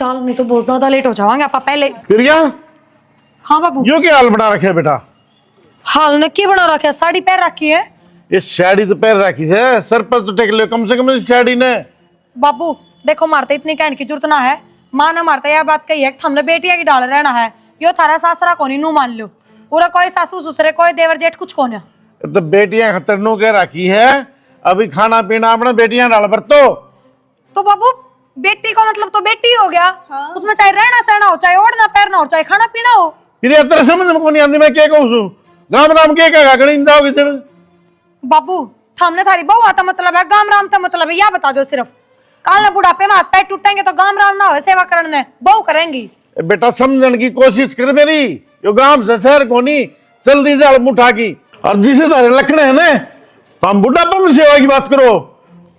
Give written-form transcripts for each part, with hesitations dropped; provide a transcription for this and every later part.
चल नहीं तो बहुत ज्यादा लेट हो जाएंगे आप पहले। प्रिया, हाँ बाबू। यो क्या हाल बना रखे है बेटा? हाल ने की बना रखा है? साड़ी पहन रखी है। ये साड़ी तो पहन रखी है, सर पर तो टेक ले कम से कम इस साड़ी ने। बाबू देखो मारते इतनी कहने की जरूरत ना है। माँ ने मारता यह बात कही है कि हमने बेटिया की डाल रहना है। यो थारा सासरा कोनी नू मान लो। पूरा कोई सासू ससुरे कोई देवर जेठ कुछ कोने। तो बेटियां खतरनों के रखी है, अभी खाना पीना अपना बेटियां डाल बरतो। तो बाबू बेटी का मतलब तो बेटी हो गया। हाँ। उसमें चाहे रहना सहना हो, चाहे ओढ़ना पैरना हो, चाहे खाना पीना हो। प्रिया तेरे समझ में को नहीं आती, मैं क्या कहूँ राम राम के कहेगा गणिंदा होगी जब। बाबू थामने थारी बहू आता मतलब है, गाम राम था मतलब है, या बता दो सिर्फ। काल ना बुढ़ापे में हाथ पैर टूटेंगे तो गाम राम ना हो सेवा करने बहू करेंगी। बेटा समझने की कोशिश कर मेरी, यो गांव से शहर को नहीं जल्दी डाल मुठा की। और जिसे तारे लखने है ना, तो हम बुढ़ापा में सेवा की बात करो,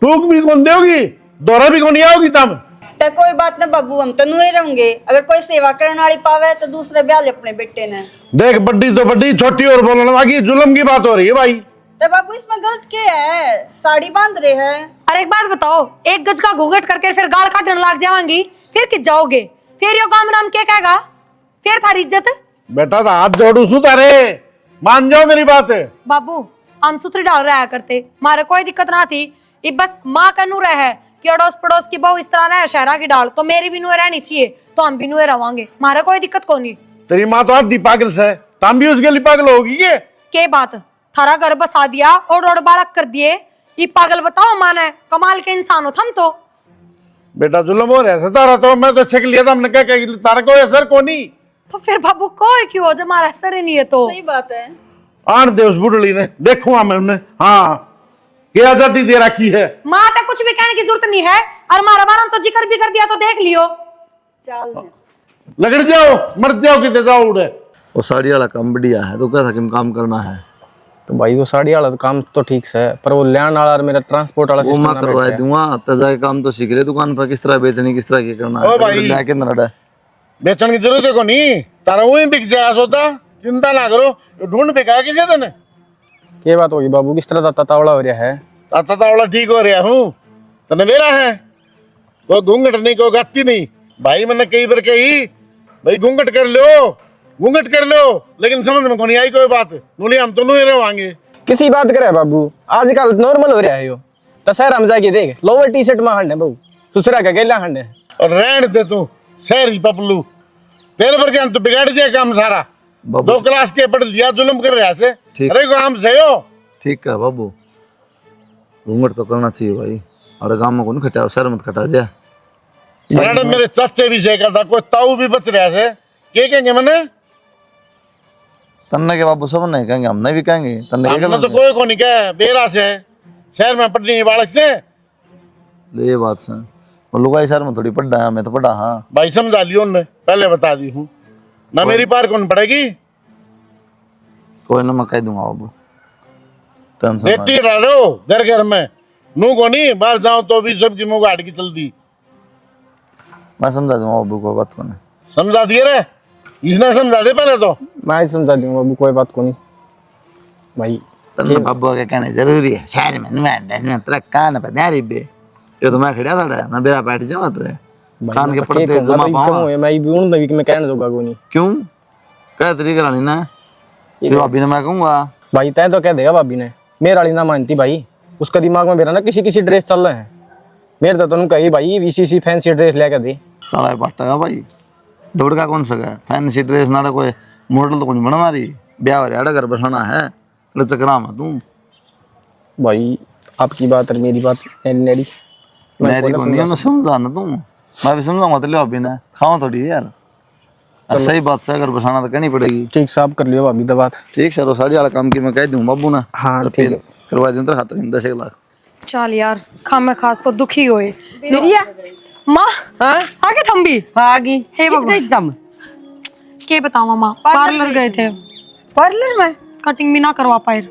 टूक भी कौन देगी, दौरा भी कौन आओगी तम। तो कोई बात ना बाबू, हम तो नुए रहेंगे। अगर कोई सेवा करने वाली पावे तो दूसरे ब्याह ले अपने बेटे ने। देख बड्डी तो बड्डी, छोटी और बोलने वाली जुल्म की बात हो रही है भाई। तो बाबू इसमें गलत क्या है? साड़ी बांध रहे हैं। और एक बात बताओ, एक गज का घूंघट करके फिर गाल काटने लग जाएंगी, फिर किस जाओगे? फिर यो गाम राम क्या कहेगा? फिर थारी इज्जत। बेटा तो हाथ जोड़ू सु तारे, मान जाओ मेरी बात। बाबू हम सूत्री डाल रहा करते, मारे कोई दिक्कत ना थी। ये बस माँ का नूर है कि अड़ोस पड़ोस की बहू इस तरह ना है शहरा की डाल, तो मेरी भी नूर रहनी चाहिए, तो हम भी नूर रवांगे। मारे कोई दिक्कत को नहीं। तेरी माँ तो आधी पागल से, तुम भी उसके लिए पागल होगी के बात? थारा घर बसा दिया और रोड बालक कर दिए, ये पागल बताओ माने? कमाल के इंसान हो थम तो। बेटा जुल्म हो रहा है तारा, तो मैं तो छक लिया था, हमने क्या कहा तारा कोई असर को नहीं। तो फिर बाबू कोई क्यों हो जब हमारा असर ही नहीं है तो। सही बात है। आन दे उस बुढ़ली ने, देखूंगा मैं उन्हें। हाँ क्या आजादी दे रखी है। माँ तक कुछ भी कहने की जरूरत नहीं है, और मारा मारा तो जिक्र भी कर दिया तो देख लियो। चल लगड़ जाओ, मर जाओ, कितने जाओ उड़े। वो साड़ी वाला काम बढ़िया है, तो क्या था कि काम करना है। तो भाई वो साड़ी वाला तो काम तो ठीक से है, पर वो लैंड वाला और मेरा ट्रांसपोर्ट वाला वो सिस्टम मैं ना करवा बैठ गया। दूंगा, तब जाके काम तो सीख ले दुकान पर, किस तरह बेचनी, किस तरह क्या करना ओ है। भाई। लेके नड़ा बेचने की जरूरत है को नहीं, तारा वही बिक जाए सोता, चिंता ना करो, ढूंढ बिका किसी दिन। क्या बात होगी बाबू, किस तरह का तावड़ा हो रहा है? ताता तावड़ा ठीक हो रहा हूँ, तने मेरा है कोई घूंघट नहीं, कोई गत्ती नहीं। भाई मैंने कई बार कही भाई घूंघट कर लो, घूंघट कर लो, लेकिन समझ में को नहीं आई कोई बात। नूनी हम तो नहीं रवांगे। किसी बात करे बाबू, आजकल नॉर्मल हो रहा है यो। तो शहर हम जाके देख, लोअर टी शर्ट में हंड है बहू, ससुरा का गेला हंड है। और रहन दे तू शहरी पपलू, तेरे पर क्या तो बिगाड़ दिया काम सारा। बाबू। 2 क्लास के पढ़ लिया, जुल्म कर रहा से। ठीक। अरे काम से हो। ठीक है बाबू, घूंघट तो करना चाहिए भाई, और गाँव में को नहीं खटा, शहर मत खटा जा। मैडम मेरे चाचे भी से था, कोई ताऊ भी बच रहा से, क्या कहेंगे मैंने? तन्ने के बाबू सब नहीं कहेंगे, हमने भी कहेंगे। तन्ने के हमने तो कोई को नहीं कहे, बेरा से शहर में पढ़नी बालक से। ये बात से वो लुगाई शहर में थोड़ी पढ़ा है, मैं तो पढ़ा। हाँ भाई समझा लियो उनने, पहले बता दी हूँ ना, मेरी पार कौन पड़ेगी। कोई ना, मैं कह दूंगा बाबू, टेंशन मत। बेटी डालो घर घर में, नू को नहीं बाहर जाओ तो भी सबकी मुँह गाड़ की चलती। मैं समझा दूंगा बाबू को, बात को नहीं। समझा दिए रे, इसने समझा दे पहले तो। मैं समझा दूंगा बाबू, कोई बात को नहीं भाई। तन्ने बाबू के कहने जरूरी है, शहर में नहीं तेरा कान पे न्यारी बे, ये तो मैं खड़ा था ना, बेरा बैठ जाओ तेरे कान के पड़ते जमा पाऊं। मैं भी उन भी मैं कहने जोगा को नहीं। क्यों क्या तरीके रानी ना, तेरी भाभी ने मैं कहूंगा। भाई तय तो कह देगा भाभी ने, मेरे वाली ना मानती भाई। उसका दिमाग में मेरा ना किसी ड्रेस चल रहे हैं, मेरे तो कही भाई इसी फैंसी ड्रेस लेकर दी। साला पाटा भाई, दौड़ का कौन सा फैंसी ड्रेस ना, कोई मॉडल तो नहीं बना रही, ब्याह वाले घर बसाना है, चक्रा में तू भाई। आपकी बात और मेरी बात मेरी मेरी को नहीं समझा ना तू, मैं भी समझाऊंगा तो ले भाभी ने खाओ थोड़ी यार। सही बात से अगर बसाना तो कहनी पड़ेगी। ठीक साफ कर लियो भाभी तो बात। ठीक सर, वो साड़ी वाला काम की मैं कह दूं बाबू ना। हाँ तो ठीक फिर है, करवा दूं तेरे हाथ में 10 लाख। चल यार खामे खास तो दुखी होए। प्रिया माँ हाँ आगे थम भी आगी हे भगवान। एकदम के बताओ मामा, पार्लर गए थे, पार्लर में कटिंग भी ना करवा पाए।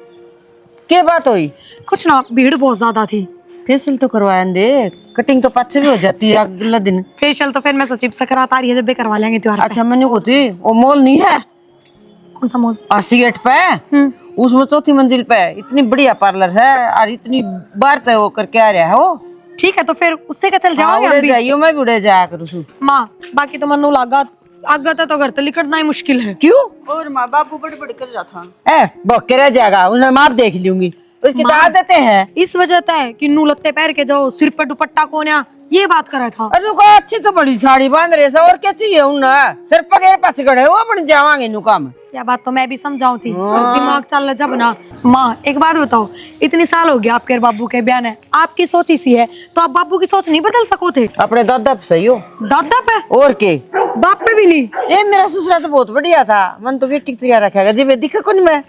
क्या बात हुई? कुछ ना, भीड़ बहुत ज्यादा थी। फेशियल तो करवाया दे, कटिंग तो पाछे भी हो जाती है अगला दिन। फेशियल तो फिर मैं सोची सकरात आ रही है जब भी करवा लेंगे त्योहार पे। अच्छा मैंने को थी वो मॉल नहीं है कौन सा मॉल? सिगरेट पे, उसमें 4थी मंजिल पे इतनी बढ़िया पार्लर है, और इतनी बार तय वो करके आ रहा है वो। ठीक है तो फिर उससे क्या चल जाओगे हम उड़े भी जाइयो मैं भी उड़े जाया करूँ माँ बाकी तो मनु लागा आगत है तो घर तो लिकड़ना ही मुश्किल है क्यों और माँ बाबू बड़बड़ कर रहा था। ए बक्के रह जाएगा उन्हें माप देख लूंगी उसकी माँ। दाद देते हैं। इस वजह तय कि नू लत्ते पैर के जाओ सिर पर दुपट्टा कोन्या ये बात करा था। अरे रुको अच्छी तो बड़ी साड़ी बांध रहे और क्या चाहिए उन्हें सिर पगेर पछ गड़े वो अपन जावांगे नु काम। यह बात तो मैं भी समझाऊं थी पर दिमाग चल जब ना। माँ एक बात बताओ इतनी साल हो गया आपके बाबू के बयान है आपकी सोच इसी है तो आप बाबू की सोच नहीं बदल सको थे। अपने दादा पे सही हो दादा पे और के बाप पे भी नहीं। ये मेरा ससुरा तो बहुत बढ़िया था मन तो बेटी तैयार रखेगा जी मैं दिखा कौन मैं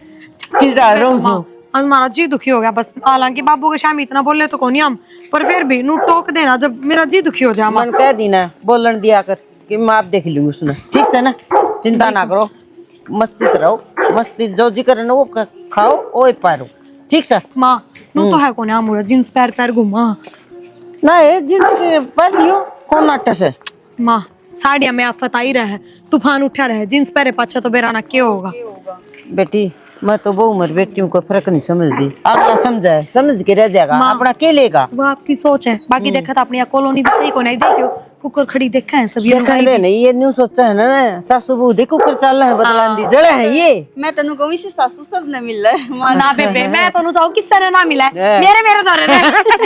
किस डाल रहा हूँ हमारा जी दुखी हो गया बस हालांकि बाबू के शाम इतना बोले तो कौन हम पर फिर भी नू टोक देना जब मेरा जी दुखी हो जाए। मन कह दी ना बोलन दिया कर कि माप देख लूंगी उसने ठीक से ना चिंता ना करो मस्ती करो मस्ती जो जी करे ना वो खाओ वो पारो ठीक से। माँ नू तो है कौन हम जींस पैर पैर घुमा ना ये जींस के पहन लियो कौन नाटक से। माँ साड़िया में आफत आई रहे तूफान उठा रहे जींस पैरे पाछा तो बेराना क्या होगा। बेटी मैं तो वो उम्र बेटियों को फर्क नहीं समझती अगला समझा है समझ के रह जाएगा अपना के लेगा वो आपकी सोच है बाकी देखा था अपनी कॉलोनी भी सही को नहीं देखियो कुकर खड़ी देखा है सब ये कर ले नहीं ये न्यू सोचा है ना सासू बहू देखो ऊपर चल रहा है बदलांदी जड़े है ये मैं तेन कहूँ इसे सासू सब ने मिल रहा है माँ ना बेबे मैं तो जाऊँ किससे ने ना मिला है मेरे दौरे में।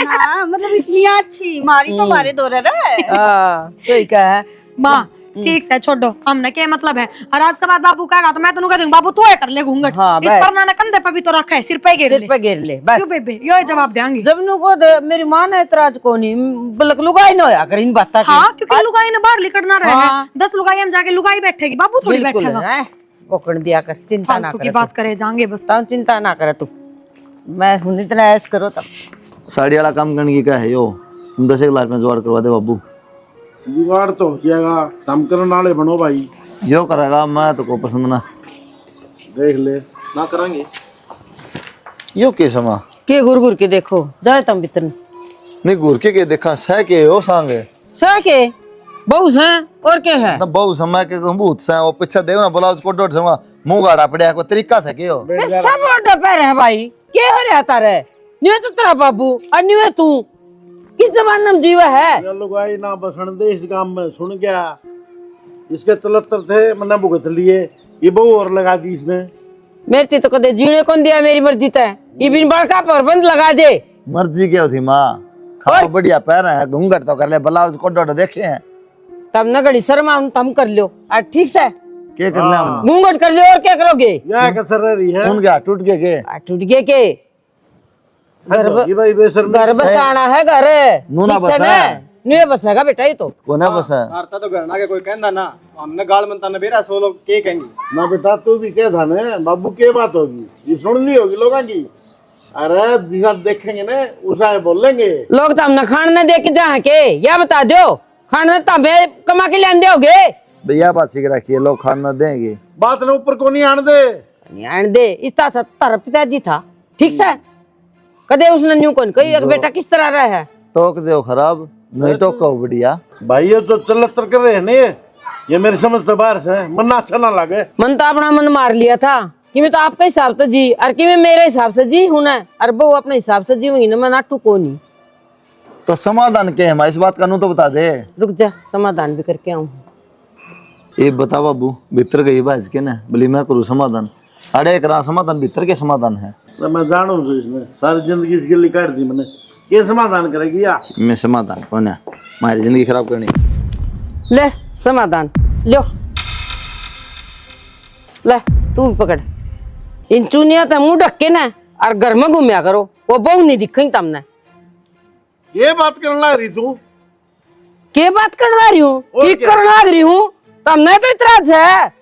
हाँ, मतलब इतनी अच्छी मारी तो मारे दो रहा है। हाँ सही कहा है माँ ठीक से छोड़ो हमने क्या मतलब है और आज के बाद बाबू कहेगा तो मैं तेनू कह दूंगी बाबू तू है कर ले घूंघट हाँ, इस पर ना कंधे पे भी तो रखा है सिर पे गिर सिर ले पे गिर ले बस क्यों बेबे यो जवाब देंगे जब नु को मेरी माँ ने इतराज को नहीं बलक लुगाई न होया कर इन बात हाँ क्योंकि लुगाई ने बाहर लिकड़ना रहे हैं 10 लुगाई हम जाके लुगाई बैठेगी बाबू थोड़ी बैठेगा पकड़ दिया कर चिंता ना फालतू करे की बात करे जाएंगे बस तू चिंता ना करे तू मैं हूं इतना ऐश करो तब साड़ी वाला काम करने की क्या है यो 10 लाख में जोड़ करवा दे बाबू जुगाड़ तो हो जाएगा काम करने वाले बनो भाई यो करेगा मैं तो को पसंद ना देख ले ना करेंगे यो के समा के गुर के देखो जाए तुम भीतर नहीं घूर के देखा सह के हो सांग सह के बहु से और के है ना बहु समय के भूत से वो पीछे देखो ना ब्लाउज को डोट समय मुंह गाड़ा पड़े को तरीका से के हो सब डपे रहे भाई के हो रहा तारे न्यू तो तेरा बाबू और न्यू तू किस जमाने में जीवा है लुगाई ना बसन दे इस काम में सुन गया इसके तलत्तर थे मैंने भुगत लिए ये बहु और लगा दी इसने मेरे तो कदे जीने कौन दिया मेरी मर्जी तय ये बिन बड़का प्रबंध लगा दे मर्जी क्या थी माँ खाओ बढ़िया पैर है घूंघट तो कर ले ब्लाउज को डोट देखे हैं तब न घड़ी शर्मा तम कर लो और ठीक से के कर ले हम घूंघट कर लो और क्या करोगे यह कसर रही है सुन गया टूट गए के टूट गए के भाई बेसर घर बसाना है घर नूना ठीक से बसा है। ना? नहीं बसेगा बेटा ये तो कोना बस है कारता तो गणना के कोई कहंदा ना हमने गाल मनता ने बेरा सो लोग के कहेंगे ना बेटा तू भी क्या था ने बाबू के बात होगी ये सुन ली होगी लोगों की अरे दिशा देखेंगे ना उसा बोलेंगे लोग तो हमने खाने दे के जा के या बता दो खाने तबे कमा के लेने दोगे भैया बात सीख रखिए लोग खाना देंगे बात ने ऊपर को नहीं आने दे आने दे इस तरह तारा पिताजी था ठीक से कदे उसने न्यू कौन कही बेटा किस तरह रहा है टोक दो खराब नहीं टोको बढ़िया भाई ये तो चलतर कर रहे हैं ने ये मेरी समझ तो बाहर से है मन अच्छा ना लगे मन तो अपना मन मार लिया था कि मैं तो आपका हिसाब से जी और कि मैं मेरे हिसाब से जी हूं ना और वो अपने हिसाब से जीवंगी ना मैं नाटू को नहीं तो समाधान के है इस बात का नू तो बता दे रुक जा समाधान भी करके आऊं ये बता बाबू भीतर गई बाज के ना बोली मैं करूँ समाधान साढ़े एक रात समाधान भीतर के समाधान है तो मैं जानू तो इसने सारी जिंदगी इसके लिए काट दी मैंने ये समाधान करेगी या मैं समाधान कौन है हमारी जिंदगी खराब करनी ले समाधान लो ले तू भी पकड़ इन चुनिया तो मुंह ढक के ना और घर में घूमया करो वो बहु नहीं दिखेंगे तुमने ये बात करने लग रही तू के बात करना रही हूँ और ठीक क्या? करना रही हूँ तुमने तो इतराज है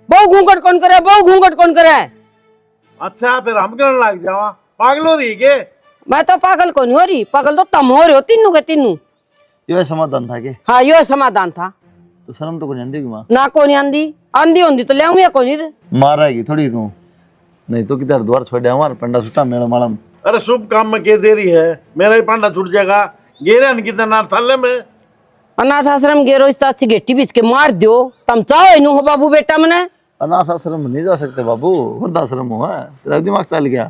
बहु घूंघट कौन करे बहु घूंघट कौन करे अच्छा फिर हम करने लग जावा पागल हो रही के मैं तो पागल को नहीं हो रही पागल तो तुम हो रहे हो तीनों के तीनों ये समाधान था के हाँ यो समाधान था तो शर्म तो कुछ नहीं देगी माँ ना को नहीं आंदी आंदी होंदी तो ले आऊं या को नहीं मारेगी थोड़ी तू नहीं तो किधर द्वार छोड़ हमारा पंडा सुटा मेला मालम अरे शुभ काम में क्या देरी है मेरा ही पांडा छूट जाएगा गेरे कितना नार साले में अनाथ आश्रम गेरो इस अच्छी गेटी बीच के मार दो तुम चाहो इनू हो बाबू बेटा मने अनाथ आश्रम में नहीं जा सकते बाबू वृद्धाश्रम हो है तेरा दिमाग चल गया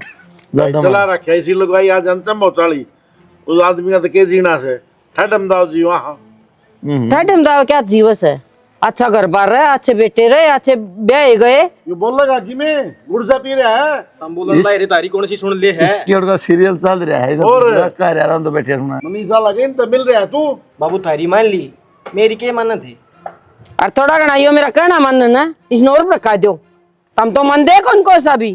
चला रखा इसी लोग भाई आज अंतम पहुंचाली उस आदमी का तो के जीना से ठडम दाव जी वहाँ ठंड दाव क्या जीवस है। अच्छा घर बार रहे, अच्छे बेटे रहे, अच्छे ब्याह गए। ये बोल लगा कि मैं गुड़सा पी रहा है हम बोला तारी तारी कौन सी सुन ले है। इसकी और का सीरियल चल रहा है और कह रहा हूं तो बैठे रहना मनीषा लगे तो मिल रहा है तू बाबू थारी मान ली, मेरी के मानत है। और थोड़ा घना यो मेरा कहना मन ना इसने और रखा दो, तुम तो मन दे कौन को सा भी।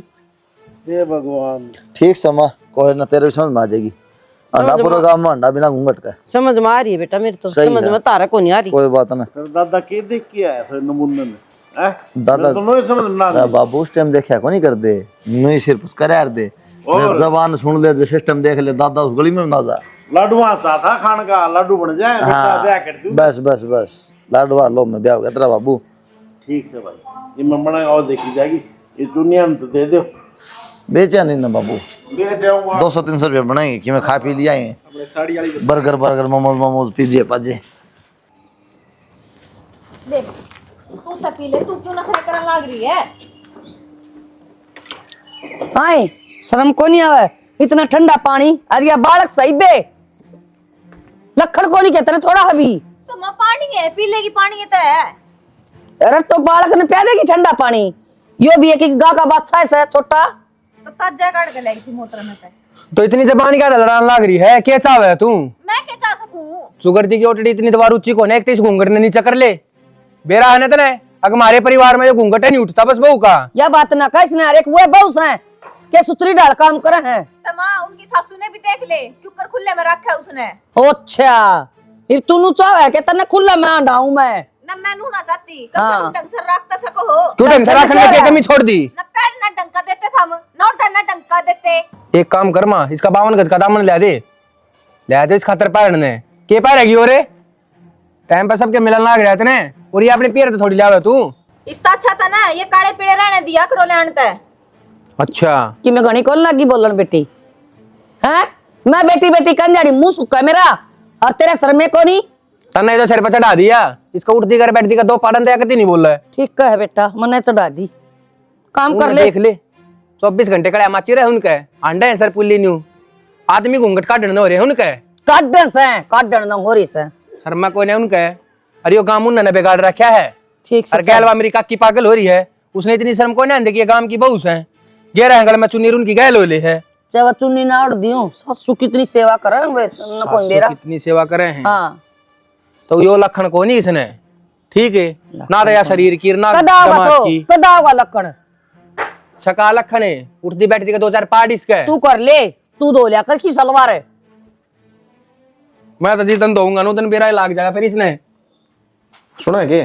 हे भगवान ठीक समा कोई ना तेरे समझ में आ जाएगी। अंडा पूरा गांव में अंडा बिना घूंघट का समझ में आ रही है बेटा, मेरे तो सही समझ है। में तारा को नहीं आ रही। कोई बात ना तेरे दादा के देख के आया फिर नमूने में हैं दादा तो नहीं समझ ना अरे बाबू उस टाइम देखा को नहीं कर दे नहीं सिर्फ उसका यार दे जबान सुन ले सिस्टम देख ले दादा उस गली में ना जा लाडुआ सा था खान का लाडू बन जाए बेटा ब्याह कर दूं बस बस बस लाडवा लो मैं ब्याह तेरा बाबू ठीक है भाई ये मैं बनाएगा और देखी जाएगी ये दुनिया में तो दे दो बेचा नहीं ना बाबू दे जाऊंगा 200-300 रुपया बनाएंगे कि मैं खा पी लिया बर्गर बर्गर मोमोज पिज्जे पाजे ले तू सब पी ले, तू क्यों नखरे करने लाग रही है? हाय शर्म को नहीं आवे इतना ठंडा पानी अरे बालक सही बे लखन को नहीं कहते ना थोड़ा अभी तो मां पानी है, पी लेगी, पानी है तो है। अरे तो बालक ने प्या देगी ठंडा पानी यो भी है कि गाय का बादशाह है छोटा तो ताजा काट के लाई थी मोटर में तो इतनी जबान क्या लड़ान लाग रही है, क्या चाव है तू। मैं क्या चाह सकूं? शुगर की ओटड़ी इतनी दवा रुचि को ने घूंघट ने नीचे कर ले बेरा है ना तने अगर हमारे परिवार में जो घूंघट है नहीं उठता बस बहू का। यह बात ना कह इसने अरे वो बहु है के सुतरी डाल काम करे हैं तो मां उनकी सासू ने भी देख ले क्यों खुले में रखा है उसने। अच्छा फिर तू चाह है कि तने खुला में अंडाऊं मैं ना मैं नू ना चाहती कब हाँ। ढंग से रखता सको हो तू ढंग से रखने की कमी छोड़ दी। ना पैर ना डंका देते हम ना उठा ना डंका देते। एक काम कर मां इसका 52 गज का दामन ले दे इस खातर पैर ने के पैरेगी ओरे टाइम पर सबके मिलन लाग रहे थे और ये अपने पैर तो थोड़ी लावे तू। इसका अच्छा था ना ये काले पीड़े रहने दिया करो लेनते। अच्छा कि मैं घनी कौन लगी बोलन बेटी हैं मैं बेटी बेटी कन जाड़ी मुंह सुक्का मेरा और तेरा सर में को नहीं तन्ने तो सिर पे चढ़ा दिया इसको उठती कर बैठती का 2 पाड़न दया कती नहीं बोल रहा है। ठीक है बेटा मने चढ़ा दी काम कर ले देख ले 24 घंटे कड़ा माची रहे उनके अंडे हैं सर पुल्ली न्यू आदमी घूंघट काटने हो रहे उनके काटन न हो रही से शर्मा कोई नहीं उनके अरे यो गांव ने बिगाड़ रखा है। ठीक से और गैलवा मेरी काकी पागल हो रही है उसने इतनी शर्म कोई नहीं देखी गांव की बहू है गेरा है गल में चुन्नी उनकी गैल हो ले है चाहे चुन्नी ना उड़ दियो सासू कितनी सेवा करे वे न कोई मेरा कितनी सेवा करे हैं हां तो यो लखन को नहीं इसने ठीक है ना दया शरीर की ना कदा का लक्षण सका लखन है उठती बैठती का 2-4 पाड़ इसके तू कर ले तू धो लिया कर की सलवार है मैं तो जिस दिन दूंगा नो दिन बेरा लाग जाएगा फिर इसने सुना है के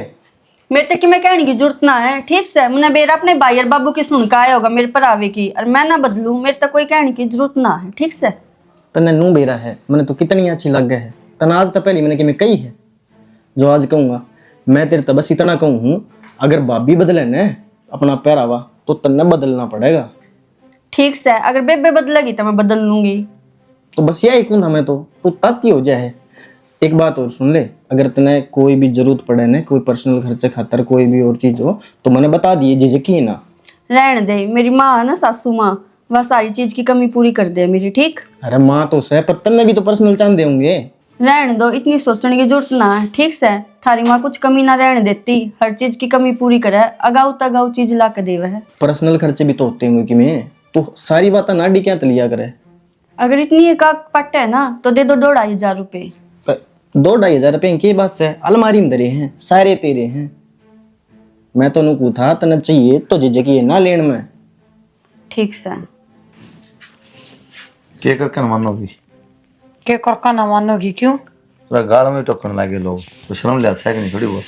मेरे तक की मैं कहने की जरूरत ना है ठीक से मैंने बेरा अपने भाई और बाबू की सुन का आया होगा मेरे पर आवे की और मैं ना बदलूं मेरे तक कोई कहने की जरूरत ना है ठीक से। तने नू बेरा है मैंने तो कितनी अच्छी लग गए है तना आज तो पहली मैंने कि मैं कही है जो आज कहूंगा मैं तेरे तो बस इतना कहूँ हूँ अगर भाभी बदले न अपना पहरावा तो तन्ने बदलना पड़ेगा ठीक से अगर बेबे बदलेगी तो मैं बदल लूंगी। तो बस यही कहूँ मैं तो तू ताती हो जाए। एक बात और सुन ले अगर तने कोई भी जरूरत पड़े ना कोई पर्सनल खर्चे खातर कोई भी और चीज हो तो मैंने बता दिए झिझक ही ना रहने दे मेरी माँ है ना सासू माँ वह सारी चीज की कमी पूरी कर दे मेरी ठीक। अरे माँ तो सह पर तन्ने भी तो पर्सनल चांद होंगे रहने दो इतनी सोचने की जरूरत ना है ठीक से थारी माँ कुछ कमी ना रहने देती हर चीज की कमी पूरी करे अगाऊ तगाऊ चीज ला के देवे है। पर्सनल खर्चे भी तो होते होंगे कि मैं तो सारी बात नाडी क्या तलिया करे अगर इतनी एक पट्ट है ना तो दे दो 2,500 रुपए। 2-2.5 रुपए की बात से अलमारी में धरे हैं सारे तेरे हैं मैं तो नुकू था तना चाहिए तो झिझक ये ना लेन में ठीक से के करके न मानोगी के करका ना मानोगी क्यों? तेरा गाल में टोकन लागे लोग तो शर्म ले अच्छा है कि नहीं थोड़ी बहुत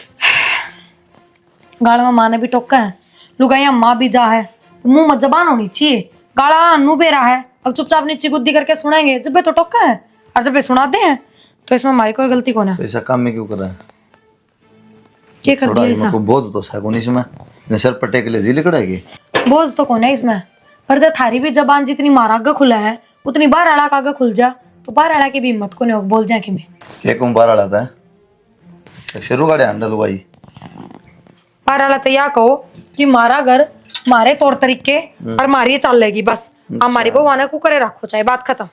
गाल में माँ ने भी टोका है लुगाइया माँ भी जा है तो मुंह में जबान होनी चाहिए गाला अन्नू बेरा है अब चुपचाप नीचे गुद्दी करके सुनाएंगे जब तो टोका है और जब सुनाते हैं तो इसमें हमारी कोई गलती कौन है? तो ऐसा काम में क्यों कर रहा है क्या कर थोड़ा दिया ऐसा? इनको बोझ तो सको नहीं इसमें न सर पट्टे के लिए जी लिकड़ाएगी बोझ तो कौन है इसमें पर जब थारी भी जबान जितनी मारा आगे खुला है उतनी बार अड़ा का आगे खुल जा तो बार अड़ा की भी हिम्मत को नहीं बोल जाए कि मैं के कुम बार आता है तो शुरू गाड़े अंडा लुगाई बार अड़ा तो या कहो कि मारा घर मारे तौर तरीके और मारी चाल लेगी बस हमारी भगवान को करे रखो चाहे बात खत्म।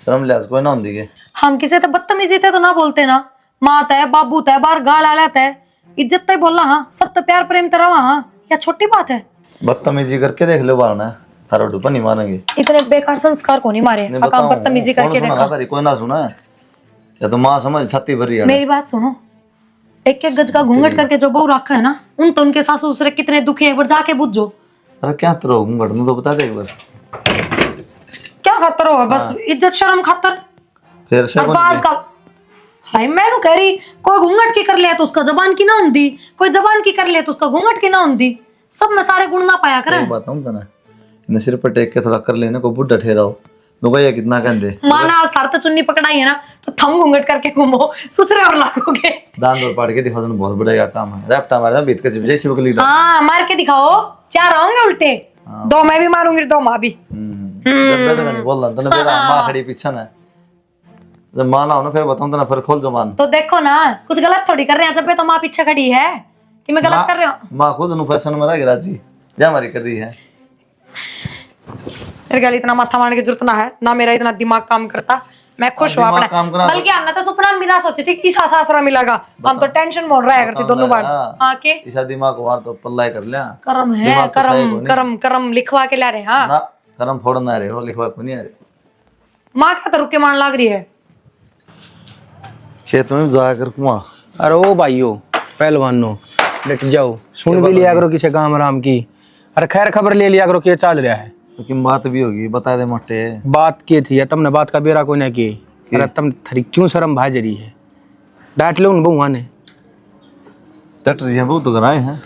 शर्म लिहाज कोई ना होंदी के हम किसी तो बदतमीजी थे तो ना बोलते ना, माँ तय बाबू तय बार गाल आला तय इज्जत तय बोलना, हाँ सब तो प्यार प्रेम तरह, हाँ या छोटी बात है। बदतमीजी करके देख लो बार ना थारा डूपा नहीं मारेंगे। इतने बेकार संस्कार को नहीं मारे, नहीं अकाम बताऊं, बदतमीजी कौन करके सुना देखा। तारी कोई ना सुना है या तो माँ समझ छाती भरी है। मेरी बात सुनो, एक एक गज का घूंघट करके जो बहू रखा है ना, उन तो उनके सासू ससुर कितने दुखी है, एक बार जाके बुझो। अरे क्या तरह घूंघट तो बता दे एक बार। क्या खातर हो, बस इज्जत शर्म खातर। फिर से और कौन बाज का हाय मैं नु कह रही, कोई घूंघट की कर ले तो उसका जबान की ना होंदी, कोई जबान की कर ले तो उसका घूंघट की ना होंदी, सब में सारे गुण ना पाया करे। बताऊं तना न सिर पर टेक के थोड़ा कर लेने को बुढ़ा ठहराओ तो भैया कितना कहते माना आज थार तो चुन्नी पकड़ाई है ना, तो थम घूंघट करके घूमो, सुथरे और लागोगे। दान दौड़ पाड़ के दिखाओ तो बहुत बड़ा काम है। रैप्टा मारे बीत के चिपजे छिपक लीडर। हाँ मार के दिखाओ, चार आओगे उल्टे, दो मैं भी मारूंगी दो माँ भी। जब मैं नहीं बोल रहा तो मेरा माँ खड़ी पीछे ना, जब माँ ना हो ना फिर बताऊं तो ना फिर खोल जबान। तो देखो ना कुछ गलत थोड़ी कर रहे हैं, जब तो माँ पीछे खड़ी है कि मैं गलत कर रही हूँ। माँ खुद नु फैशन में रह राजी जा हमारी कर रही है। मेरे ख्याल इतना माथा मारने की जरूरत ना है, ना मेरा इतना दिमाग काम करता, मैं खुश हूँ दिमाग अपने। काम करा बल्कि हमने तो सपना भी ना सोची थी कि ईसा सासरा मिलेगा, हम तो टेंशन बोल रहा है करती दोनों बार। हाँ के इसा दिमाग वार तो पल्ला कर लिया। करम है, दिमाग तो सही करम को नहीं। करम करम लिखवा के ला रहे हैं। हाँ ना करम फोड़ ना रहे हो लिखवा को नहीं आ रहे। माँ क्या तो रुक के मान लग रही है। खेत में जाकर कुआं अरे ओ भाइयों पहलवानों डट जाओ, सुन भी लिया करो किसी काम राम की। अरे खैर खबर ले लिया करो क्या चल रहा है। लेकिन बात भी होगी बता दे मोटे। बात की थी तुमने बात का बेरा कोई ना की। अरे तुम थरी क्यों शर्म भाज रही है, डांट लो उन बहुआ ने। टट रही है बहुत तो कराए हैं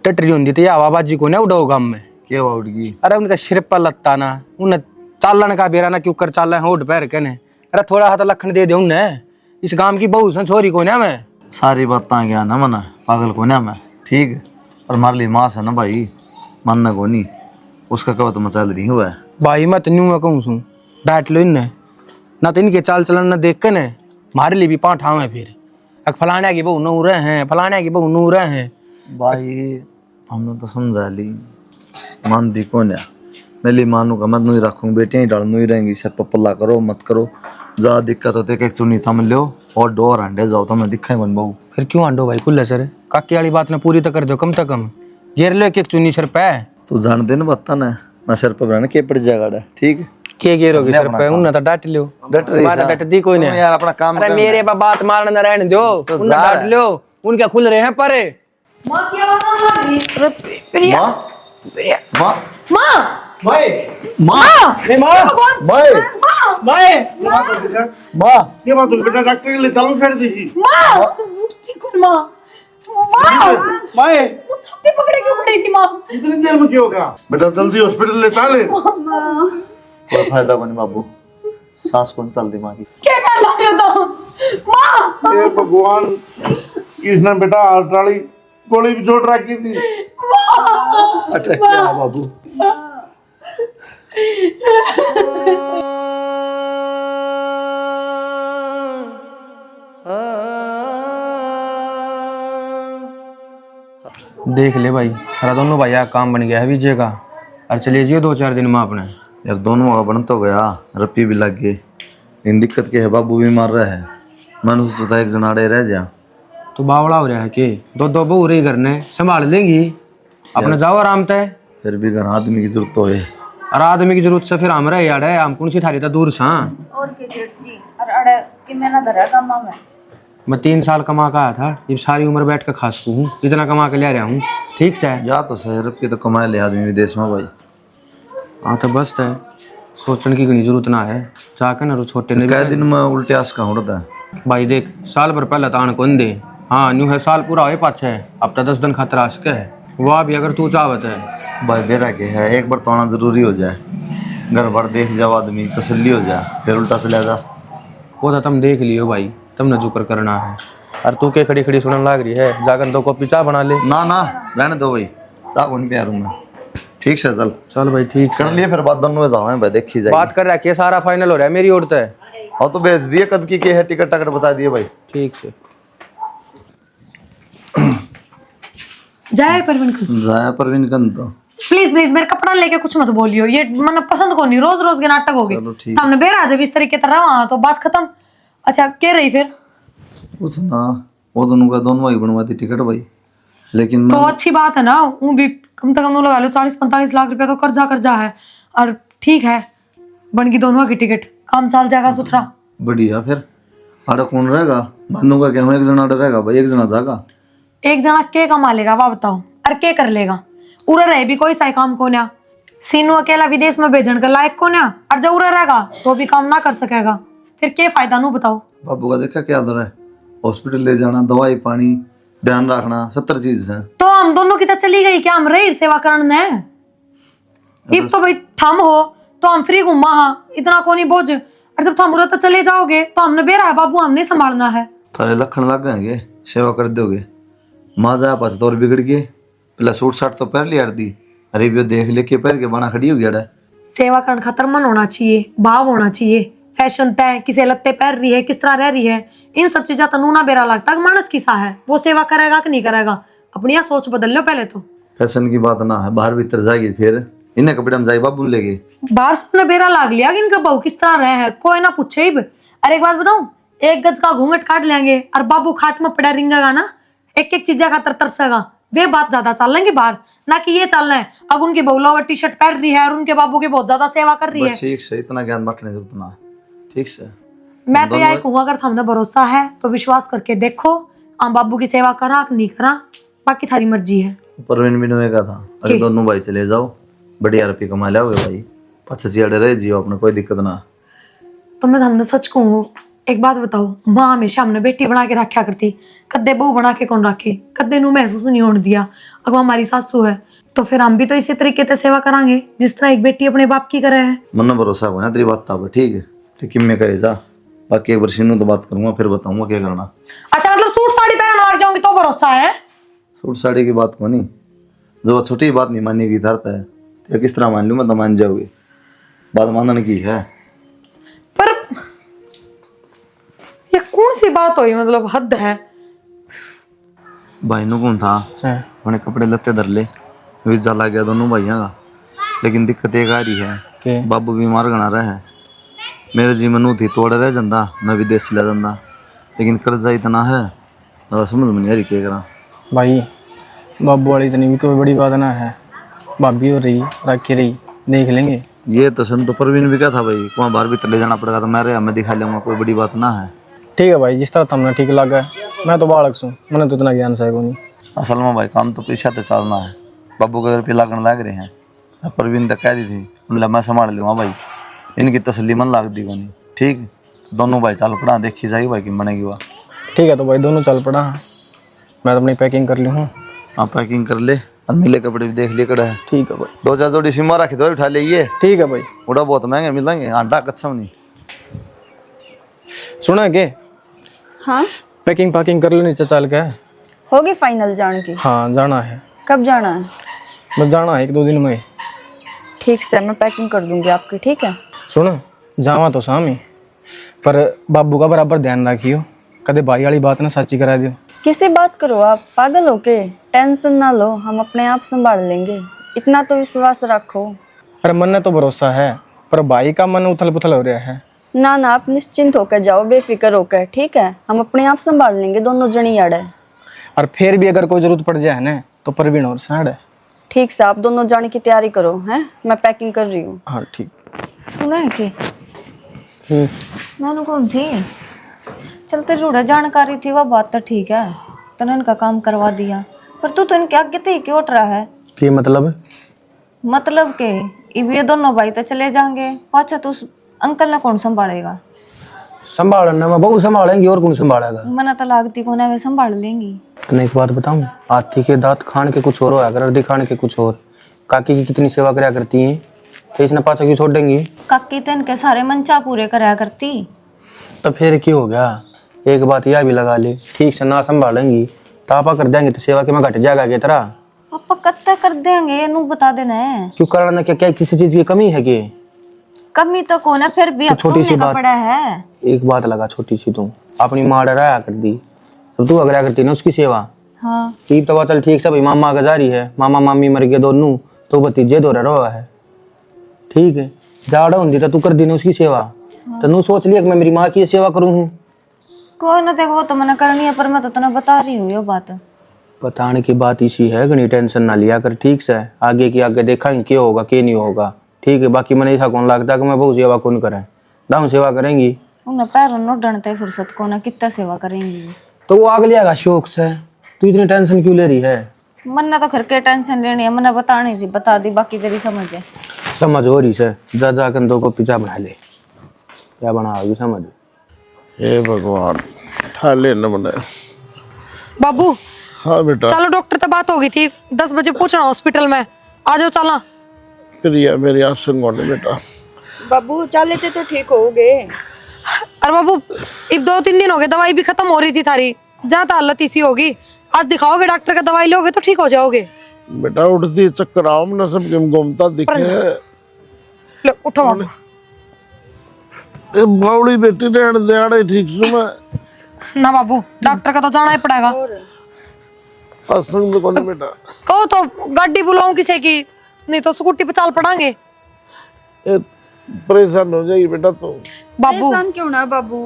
टटरी होती तो आवाबाजी को ना उड़ाओ गाँव में। क्या उठ गई। अरे उनका सिर पर लत्ता ना, उन्हें चालन का बेरा ना क्यों कर चाल रहे होट पैर के ने। अरे थोड़ा हाथ लखन दे दे उन्हें, इस गांव की बहू सन छोरी को ना मैं। सारी बातें क्या ना मना पागल को ना मैं ठीक। और मार ली माँ से ना भाई मानना को नहीं, उसका कब तो मचा रही हुआ है भाई मैं तो न्यू मैं कहूँ सू डांट लो इन्हें ना, तो इनके चाल चलन ना देख के ने मारे लिए भी पाँव ठावे फिर अक फलाने की बहू नू रहे हैं, फलाने की बहू नू रहे हैं। भाई हमने तो समझा ली मान दी को ना मैं ली मानू का मत नहीं रखूँ बेटियाँ ही डालनू ही रहेंगी सर पर पल्ला करो मत करो। ज़्यादा दिक्कत होती है चुनी थम लो और डोर अंडे जाओ तो मैं दिखाई बन बहू। फिर क्यों आंडो भाई खुले सर, काकी वाली बात ना पूरी तो कर दो कम से कम, घेर लो एक एक चुनी सर पे। तू जान दे ना बता ना सर पर बनाने के पड़ जाएगा ठीक के घेरोगे सर पे, उन्हें तो डांट लो। डट रही बात डट दी कोई नहीं यार अपना काम अरे मेरे पर बात मारना ना रहने दो, तो उन्हें जा डांट लो, उनके खुल रहे हैं परे। माँ क्या आवाज लग रही है? प्रिया माँ माँ भाई माँ भगवान भाई भाई माँ ये बात तो बेटा डॉक्टर के लिए चालू कर दीजिए। माँ कौन माँ? माँ भाई वो छाती पकड़े क्यों खड़ी थी माँ? इतनी देर में क्यों होगा बेटा जल्दी हॉस्पिटल ले चले। कोई फायदा नहीं बाबू सांस कौन चल दिमाग की। क्या कर रहे हो तुम? माँ ये भगवान कृष्ण बेटा अल्ट्राली गोली भी जोड़ रखी थी। अच्छा क्या बाबू देख ले भाई हरा दोनों भाई काम बन गया है विजय का, और चले जियो 2-4 दिन में अपने। यार दोनों का बन तो गया रप्पी भी लग गए इन दिक्कत के है बाबू भी मार रहे हैं मैंने सोचा एक जनाड़े रह जा। तो बावड़ा हो रहा है कि दो बहू रही घर ने संभाल लेंगी अपने, जाओ आराम तय। फिर भी घर आदमी की जरूरत तो है और आदमी की जरूरत से फिर हम रहे यार है, हम कौन सी थारी तो दूर सा। और के जेठ जी और अड़े कि मैं ना धरा गामा में मैं 3 साल कमा का आया था, ये सारी उम्र बैठ कर खास हूँ, इतना कमा के ले रहा हूँ ठीक से। या तो सही रप्पी तो कमाए ले आदमी विदेश में भाई। हाँ तो बस है सोचने की कोई जरूरत ना है, जाकर ना छोटे ने कई दिन में उल्टे आस का उड़ता है भाई देख साल भर पहले तान कौन दे। हाँ न्यू है साल पूरा हो पाछे, अब तो 10 दिन खतरा के है वह भी अगर तू चाहत है। भाई बेरा के है एक बार तो आना जरूरी हो जाए, घर भर देख जाओ आदमी तसल्ली हो जाए फिर उल्टा चला जा। वो तो तुम देख लियो भाई, तुम न जुकर करना है। और तू के खड़ी खड़ी सुनने लग रही है, जाकर 2 कॉपी चाय बना ले। ना ना रहने दो भाई चाह कौन प्यार मैं ठीक से चल चल भाई ठीक कर लिए फिर बात दोनों में जाओ भाई देखी जाएगी। बात कर रहा है कि सारा फाइनल हो रहा है मेरी ओर से। हाँ तो भेज दिए कद की है टिकट टकट बता दिए भाई। ठीक से जाए परवीन को जाया परवीन कन तो प्लीज प्लीज मेरे कपड़ा लेके कुछ मत बोलियो, ये मन पसंद को नहीं, रोज रोज के नाटक हो चलो गए। ठीक। हमने बेरा जब इस तरीके तरह वहां तो बात खत्म। अच्छा क्या रही फिर? कुछ ना, वो दोनों का दोनों ही बनवाती टिकट भाई, लेकिन तो मैं अच्छी बात है ना, वो भी कम से कम लगा लो 40-45 लाख रुपया तो कर्जा है। और ठीक है, बन गई दोनों की टिकट, काम चल जाएगा सुथरा। बढ़िया। फिर आड़ा कौन रहेगा? मानू का क्या, एक जना आड़ा रहेगा भाई, एक जना जागा। एक जना के कमा लेगा वाह बताओ, और के कर लेगा? उरे रहे भी कोई सा काम को ना, सीनू अकेला विदेश में भेजन के लायक को ना, और जो उरे रहेगा तो भी काम ना कर सकेगा, फिर क्या फायदा नू बताओ। बाबू का देखा क्या दर है, हॉस्पिटल ले जाना, दवाई पानी, ध्यान रखना, 70 चीज है। तो हम दोनों की तो चली गई क्या, हम रही सेवा करने? एक तो भाई थम हो तो हम फ्री घूमा, हाँ इतना को नहीं बोझ, और जब थम तो चले जाओगे तो हमने बेरा है बाबू, हमने संभालना है। थारे लखन लग गए, सेवा कर दोगे। माँ जा पास तो और बिगड़ गए, पहले सूट साट तो पहन लिया दी, अरे भी देख लेके पहन के बना खड़ी हो गया। सेवा करने खातर मन होना चाहिए, भाव होना चाहिए, फैशन तय किसे लगते पहन रही है, किस तरह रह रही है, इन सब चीजा तनू ना बेरा लगता कि मानस किसा है, वो सेवा करेगा कि नहीं करेगा। अपनी यह सोच बदल लो पहले तो। फैशन की बात ना है, बाहर भीतर जाएगी फिर इन्हें कपड़े में जाए बाबू ले गए। बाहर सबने बेरा लाग लिया कि इनका बहू किस तरह रहे हैं, कोई ना पूछे ही। अरे एक बात बताऊं, एक गज का घूंघट काट लेंगे और बाबू खाट में पड़ा रिंगेगा ना, एक एक चीजा खातर तरसेगा, वे बात ज्यादा चल लेंगे बाहर, ना कि ये चल रहे हैं अब उनकी बहुला टी शर्ट पहन रही है और उनके बाबू की बहुत ज्यादा सेवा कर रही है। ठीक से, इतना ज्ञान बांटने की जरूरत ना है। ठीक से, मैं तो यही कहूँ, अगर हमने भरोसा है तो विश्वास करके देखो, हम बाबू की सेवा करा कि नहीं करा, बाकी थारी मर्जी है। परवीन बिनोए का था, अरे दोनों भाई चले जाओ, बढ़िया रुपये कमा लोगे भाई, 25 अड़े रह जियो, अपने कोई दिक्कत ना। तो मैं हमने सच कहूँ, एक बात बताओ, माँ हमेशा हमने बेटी बना के रखा करती, कद्दे बहू बना के कौन रखे, कद्दे नू महसूस नहीं होने दिया। अगर हमारी सासू है तो फिर हम भी तो इसी तरीके से सेवा करांगे जिस तरह एक बेटी अपने बाप की करे है। मन भरोसा हो ना तेरी बात था, ठीक है तो किम में कहे जा, बाकी एक बार सीनू तो बात करूंगा फिर बताऊंगा क्या करना। अच्छा मतलब सूट साड़ी पहनने लग जाऊंगी तो भरोसा है? सूट साड़ी की बात को नहीं, जो छोटी बात नहीं मानने की धरता है तो किस तरह मान लूँ, मैं तो मान जाओगे, बात मानने की है। पर ये कौन सी बात हुई, मतलब हद है। भाई नु कौन था, उन्हें कपड़े लत्ते धर ले, वीजा लग गया दोनों भाइयों का, लेकिन दिक्कत एक आ रही है, बाबू बीमार गना रहा है, मेरे जीवन नू थी तोड़ रह जाता, मैं विदेश चला जाता, लेकिन कर्जा इतना है तो समझ में नहीं आ रही क्या करा। भाई बाबू वाली इतनी भी कोई बड़ी बात ना है, भाभी हो रही रखी रही देख लेंगे। ये तो सुन, तो परवीन भी क्या था भाई, वहाँ बाहर भी ले जाना पड़ेगा तो मैं दिखा लूँगा, कोई बड़ी बात ना है। ठीक है भाई, जिस तरह तुमने ठीक लगा है, मैं तो बालक हूँ, मैंने तो इतना ज्ञान से नहीं। असल में भाई काम तो पीछे तो चलना है, बाबू के रुपये लागन लग रहे हैं, परवीन तक कह दी थी, मतलब मैं संभाल लूँगा भाई, इनकी तसल्ली मन लाग दी को नहीं। ठीक, दोनों भाई चल पड़ा, देखी जाएगी भाई कि बनेगी वह। ठीक है तो भाई दोनों चल पड़ा, मैं तो अपनी पैकिंग कर ली हूँ। हाँ पैकिंग कर ले, और मिले कपड़े भी देख लिए कड़ा है। ठीक है भाई। 2-4 जोड़ी सिमा रखी दो, उठा ले ये। ठीक है भाई। उड़ा बहुत महंगे मिलेंगे, आटा कच्चा नहीं। सुना के हाँ पैकिंग पैकिंग कर लेनी चल के। होगी फाइनल जाने की? हाँ जाना है। कब जाना है? बस जाना है 1-2 दिन में। ठीक से, मैं पैकिंग कर दूंगी आपकी, ठीक है? सुनो जावा तो सामी, पर बाबू का बराबर ध्यान रखियो, कदे भाई वाली बात ना सच्ची करा दियो। किसी बात करो आप, पागल हो के? टेंशन ना लो, हम अपने आप संभाल लेंगे, इतना तो विश्वास रखो। अरे मन ने तो भरोसा है, पर भाई का मन उथल पुथल हो रहा है। ना ना, आप निश्चिंत होकर जाओ, बेफिक्र होकर, ठीक है? हम अपने आप संभाल लेंगे, दोनों जनी यार है। और फिर भी अगर कोई जरूरत पड़ जाए ना तो परवीन और साइड है। ठीक से, आप दोनों जाने की तैयारी करो, हैं? मैं पैकिंग कर रही हूँ। हाँ ठीक। सुना है कि मैंने कौन थी चलते रूढ़े जानकारी थी, वह बात तो ठीक है, तूने इनका काम करवा दिया, पर तू तो इनके आगे थे क्यों उठ रहा है? कि मतलब के अब ये दोनों भाई तो चले जाएंगे, पाछा तो उस अंकल ने कौन संभालेगा? संभालना मैं बहु संभालेंगी, और कौन संभालेगा? मना तो लागती को ना वे संभाल लेंगी। तने एक बात बताऊं, हाथी के दांत खान के कुछ और होया कर, अर्धी खान के कुछ और। काकी की कितनी सेवा करया करती हैं, तो इसने पाछा क्यों छोड़ देंगी? काकी तो इनके सारे मनचा पूरे कराया करती। तो फिर क्यों हो गया? एक बात यह भी लगा ले, ठीक से ना संभालेंगी तो आपा कर देंगे तो सेवा के में घट जाएगा की तरह। पापा कत्ता कर देंगे, नू बता देना है। क्यों करना, क्या क्या किसी चीज की कमी है कि? कमी तो कौन है, फिर भी तो अब छोटी सी तुमने का बात पड़ा है। एक बात लगा, छोटी सी तू अपनी माँ डराया कर दी, तो तू अगरा करती ना उसकी सेवा। हाँ ठीक तो चल ठीक से भाई, मामा का जारी है, मामा मामी मर गए दोनों, तो भतीजे दो रहा है, ठीक है। जाड़ा होंगी तो तू कर दी उसकी सेवा, तो नू सोच लिया कि मैं मेरी माँ की सेवा करूँ हूँ। कोई ना, देखो वो तो मैंने करनी है, पर मैं तो तुम्हें बता रही हूँ ये बात। बताने की बात इसी है, घनी टेंशन ना लिया कर, ठीक से। आगे की आगे देखा क्या होगा क्या नहीं होगा, ठीक है। बाकी मैंने ऐसा कौन लगता कि मैं बहुत सेवा कौन करें, दाऊ सेवा करेंगी उन्हें पैर नो डरते फुर्सत को ना, कितना सेवा करेंगी। तो वो आग लिया शौक से, तू इतनी टेंशन क्यों ले रही है? मन्ना तो घर के टेंशन लेनी है, मैंने बतानी थी, बता दी, बाकी तेरी समझ है। समझ हो रही से, जा जाकर दो को पिज्जा बना ले, क्या बनाओगी समझ। हे भगवान, ठा लेना मने। बाबू हाँ बेटा, चलो, डॉक्टर से बात हो गई थी, 10 बजे पूछना हॉस्पिटल में, आ जाओ चला। प्रिया मेरी आसन गोने बेटा। बाबू चल लेते तो ठीक हो गए। अरे बाबू, अब 2-3 दिन हो गए, दवाई भी खत्म हो रही थी थारी, ज्यादा हालत इसी होगी। आज दिखाओगे डॉक्टर का, दवाई लोगे तो ठीक हो जाओगे। बेटा उठती चक्कर आओ ना, सब गेम घूमता दिखे। लो उठो बाबू। ए बावड़ी बेटी रहने दे, आड़े ठीक सु मैं। ना बाबू, डॉक्टर का तो जाना ही पड़ेगा। आसन तो कोने बेटा। कहो तो गाड़ी बुलाऊं किसी की, नहीं तो स्कूटी पे चाल पड़ांगे। ए परेशान हो जाएगी बेटा तो। बाबू क्यों ना बाबू,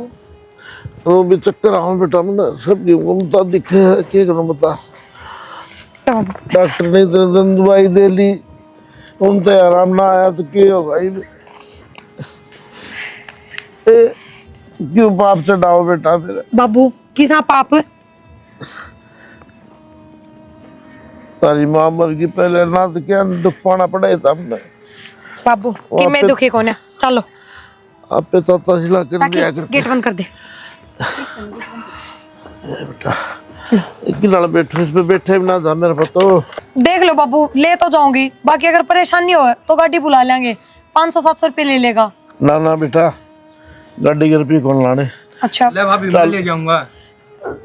वो भी चक्कर आओ बेटा, मैं सब गेम घूमता दिखे, क्या करूं बता। डॉक्टर ने तो दवाई दे ली, उनसे आराम ना आया तो क्या होगा। क्यों पाप चढ़ाओ बेटा मेरा। बाबू किसा पाप? तारी माँ मर गई पहले ना, तो क्या दुख पाना पड़े था हमने। बाबू कि मैं दुखी कौन है, चलो आप पे तो तहसीला कर दिया कर गेट बंद कर दे। बेटा। एक नाल बैठो, इस पे बैठे भी ना था मेरे पास तो। देख लो बाबू, ले तो जाऊंगी, बाकी अगर परेशानी हो तो गाड़ी बुला लेंगे, 500-700 रुपये ले लेगा। ना ना बेटा, गाड़ी के रुपये कौन लाने। अच्छा ले भाभी, मैं ले जाऊंगा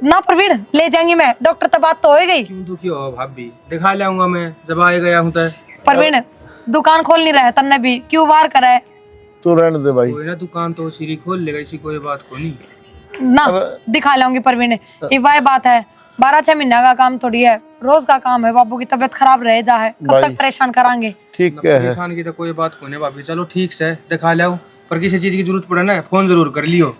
ना प्रवीण, ले जाएंगे मैं, डॉक्टर तक बात तो हो गई। क्यों दुखी हो भाभी, दिखा लाऊंगा मैं जब आ गया हूँ। तो प्रवीण दुकान खोल नहीं रहा तन्ने भी, क्यों वार करा है? तू रहने दे भाई। कोई ना, दुकान तो सीरी खोल लेगा, इसी कोई बात को नहीं ना दिखा लाऊंगी प्रवीण, ये वह बात है, 12-6 महीना का काम थोड़ी है, रोज का काम है। बाबू की तबीयत खराब रह जा है, कब तक परेशान कराएंगे। ठीक है परेशान की तो कोई बात को नहीं भाभी, चलो ठीक से दिखा लाओ, पर किसी चीज की जरूरत पड़े ना फोन जरूर कर लियो,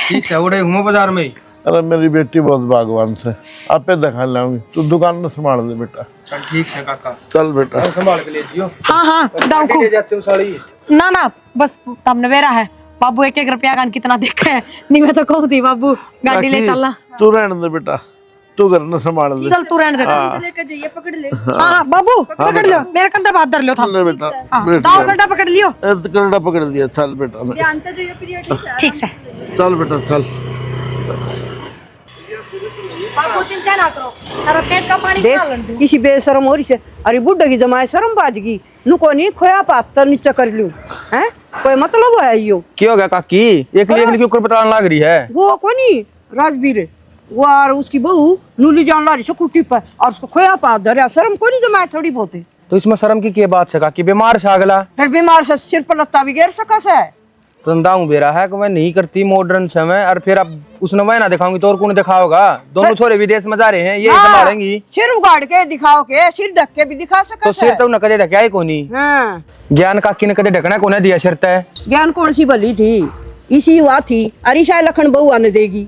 ठीक से। उड़े हूँ बाजार में ही। अरे मेरी बेटी बहुत भागवान से, आप पे दिखा लाऊंगी, तू दुकान में संभाल दे बेटा। चल ठीक है काका, चल बेटा। संभाल के ले जियो। हाँ हाँ दाऊ ले जाते हो साड़ी। ना ना बस तमने वेरा है बाबू, 1-1 रुपया का कितना देखा है, नहीं मैं तो कहूँ थी बाबू गाड़ी ले चलना। तू रहने दे बेटा, तू घर में संभाल दे। चल तू रहने दे। लेके जाइए, पकड़ ले। हाँ बाबू पकड़ लियो, मेरे कंधे पे हाथ धर लियो था। चल बेटा, दाऊ गड्ढा पकड़ लियो। करड़ा पकड़ दिया। चल बेटा, ध्यान से जाइए प्रिया, ठीक है? ठीक से चल बेटा चल। बाबू चिंता ना करो, तेरा पेट का पानी देख किसी बेशरम हो रही से, अरे बुड्ढे की जमाए शर्म बाजगी, नुको नहीं खोया पात तो नीचे कर लूं, हैं कोई मतलब है यो? क्या हो गया काकी, एक के ऊपर बताने लग रही है? वो कोई नहीं राजवीर, वो और उसकी बहू नूली जान ला रही स्कूटी पर, और उसको खोया पात धरा, शर्म कोई नहीं जमाए थोड़ी बहुत है। तो इसमें शर्म की क्या बात है काकी, बीमार से अगला फिर बीमार से सिर पर लत्ता भी गिर सका से। तो दाऊ बेरा है कि मैं नहीं करती मॉडर्न समय, और फिर अब उसने वह ना दिखाऊंगी तो और कौन दिखाओगा? दोनों छोरे विदेश में जा रहे हैं, ये संभालेंगी। सिर उगाड़ के दिखाओ के, सिर ढक के भी दिखा सका तो सिर तो न कदे ढका है कोनी। हाँ ज्ञान काकी ने कदे ढकना कोने दिया सिर तय। ज्ञान कौन सी भली थी, इसी हुआ थी, अरे शायद लखन बहू आने देगी।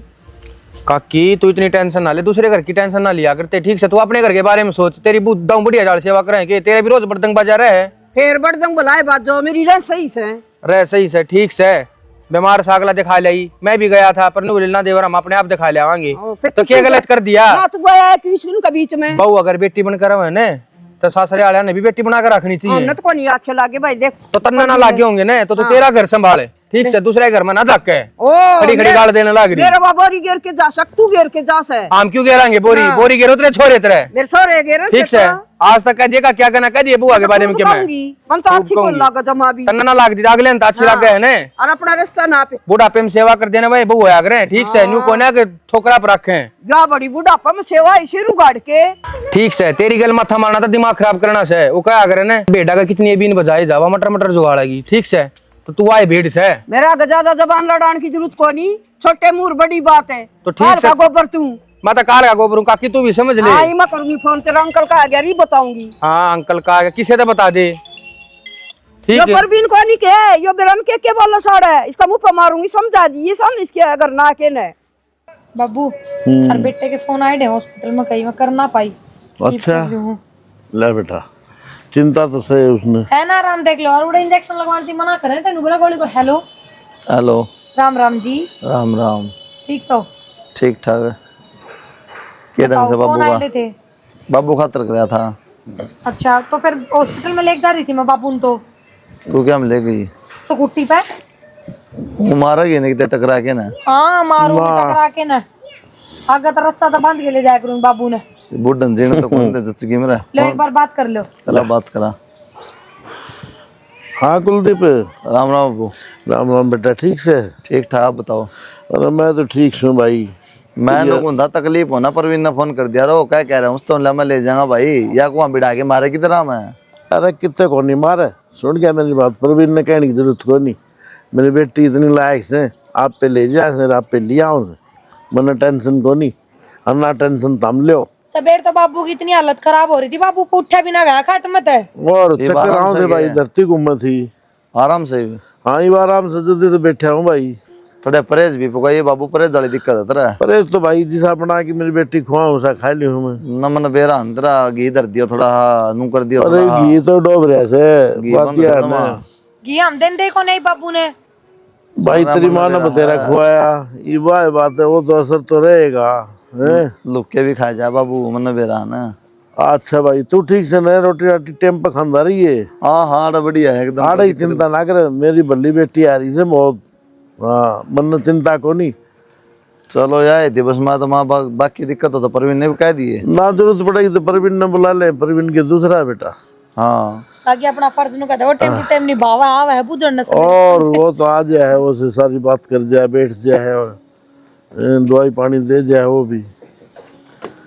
काकी तू इतनी टेंशन ना ले, दूसरे घर की टेंशन ना लिया करते, ठीक से। तू अपने घर के बारे में सोच, तेरी दाऊ बढ़िया जाल सेवा करें के, तेरे भी रोज बर्तन बाजार है। फिर बड़दंग बुलाए बात जो मेरी रह सही से रह सही से, ठीक से। बीमार सागला दिखा लाई, मैं भी गया था, पर ना देवर हम अपने आप दिखा ले आवांगे। तो क्या गलत कर दिया? तू गया है कि उनके बीच में बहू अगर बेटी बनकर है ना, तो सासरे वाले ने भी बेटी बनाकर रखनी चाहिए। हमने तो कोई नहीं अच्छे लागे भाई, देख तो तन्ना ना लागे होंगे ना, तो तेरा घर संभाले, ठीक से। दूसरे घर में ना धक्के ओ खड़ी खड़ी गाल देने लग रही। मेरा बाबोरी गिर के जा सक, तू गिर के जा से, हम क्यों गिराएंगे? बोरी बोरी गिरो तेरे छोरे तेरे, मेरे छोरे गिर ठीक से। आज तक कह दिएगा क्या कहना, कह दिए बुआ के बारे में क्या मैं हम तो अच्छी को लागा जमा भी, तन्ना ना लाग दी अगले ने तो अच्छी लग गए है ना। और अपना रास्ता ना पे बुढ़ापे में सेवा कर देने भाई बहू आया करें, ठीक से। न्यू को ना के ठोकरा पर रखे, या बड़ी बुढ़ापा में सेवा इसी रुगाड़ के, ठीक से। तेरी गल मत्था मारना था, दिमाग खराब करना से। वो क्या करे ना, बेटा का कितनी बीन बजाए जावा, मटर मटर जुगाड़ेगी, ठीक से। तो तू आए भीड़ से, मेरा ज्यादा जबान लड़ाने की जरूरत को नहीं, छोटे मुंह बड़ी बात है। तो ठीक से। गोबर तू मैं तो काल का गोबर हूँ काकी, तू भी समझ ले। हाँ मैं करूंगी फोन तेरा अंकल का आ गया, री बताऊंगी। हाँ अंकल का आ गया, किसे तो बता दे। ठीक यो है परवीन को नहीं के, यो बेरन के बोला साड़ा है, इसका मुंह पे मारूंगी, समझा दी ये सामने इसके, अगर ना के न। बाबू हर बेटे के फोन आए हॉस्पिटल में, कहीं मैं कर ना पाई। अच्छा ले बेटा, चिंता तो सही उसने है ना, आराम देख लो। और उड़े इंजेक्शन लगवाने की मना करे तेन बोला गोली को। Hello hello. राम राम जी। राम राम। ठीक सो? ठीक ठाक है। के ढंग से बाबू कौन आए थे? बाबू खातर गया था। अच्छा तो फिर हॉस्पिटल में लेके जा रही थी मैं बाबू न, तो तू क्या ले गई? स्कूटी पे। वो मारा गया नहीं कि टकरा के ना? हाँ मारू टकरा के ना, आगे तो रस्सा तो बांध के ले जाया करूँ बाबू ने। बुढ़न जीने तो कौन दे जच्ची मेरा। लो एक बार बात कर लो। चला बात करा। हाँ कुलदीप। राम राम बाबू। राम राम बेटा, ठीक से? ठीक ठाक, आप बताओ। अरे मैं तो ठीक हूँ भाई। मैं लोग होता तकलीफ होना, परवीन ने फोन कर दिया रो, क्या कह रहा हूँ तो मैं ले जाऊंगा भाई, या कुआं बिड़ा के मारे की तरह मैं। अरे कितने को नहीं मारे, सुन गया मेरी बात, प्रवीण ने कहने की जरूरत को नहीं। मेरी बेटी इतनी लायक से, आप पे ले जा सर, आप पे लिया हूँ, मैंने टेंशन को नहीं, और ना टेंशन थम लो। सबेर तो बाबू की इतनी हालत खराब हो रही थी, बाबू को उठा भी ना गया खाट मत है। और चक्कर आऊँ थे भाई, धरती घूम थी। आराम से? हाँ ये आराम से जल्दी से बैठा हूँ भाई। थोड़ा परहेज भी पकाइए बाबू, परहेज वाली दिक्कत है तेरा। परहेज तो भाई जिसा बना की मेरी बेटी खुआ उसा खा ली हूँ मैं। न मन बेरा अंतरा घी धर दियो थोड़ा, नू कर दियो। अरे घी तो डोब रहे से घी बंद कर दो। घी हम दिन देखो नहीं बाबू ने। भाई तेरी माँ ने बतेरा खुआया, ये बात है, वो तो असर तो रहेगा। लुक के भी खा जा बाबू, मन बेरा ना। अच्छा भाई तू ठीक से न रोटी राटी टेम पे खांदा रही है? हाँ हाँ बढ़िया है एकदम। आड़े चिंता ना करे, मेरी बल्ली बेटी आ रही से बहुत। हाँ मन चिंता को नहीं। चलो यार दिवस में तो माँ बाकी दिक्कत हो तो परवीन ने भी कह दिए ना, जरूरत पड़ेगी तो परवीन ने बुला ले, परवीन के दूसरा बेटा। हाँ ताकि अपना फर्ज नु कहते वो टाइम टू टाइम निभावा आवा है बुझड़ न। और वो तो आ जाए, वो से सारी बात कर जाए, बैठ जाए और दवाई पानी दे जाए वो भी।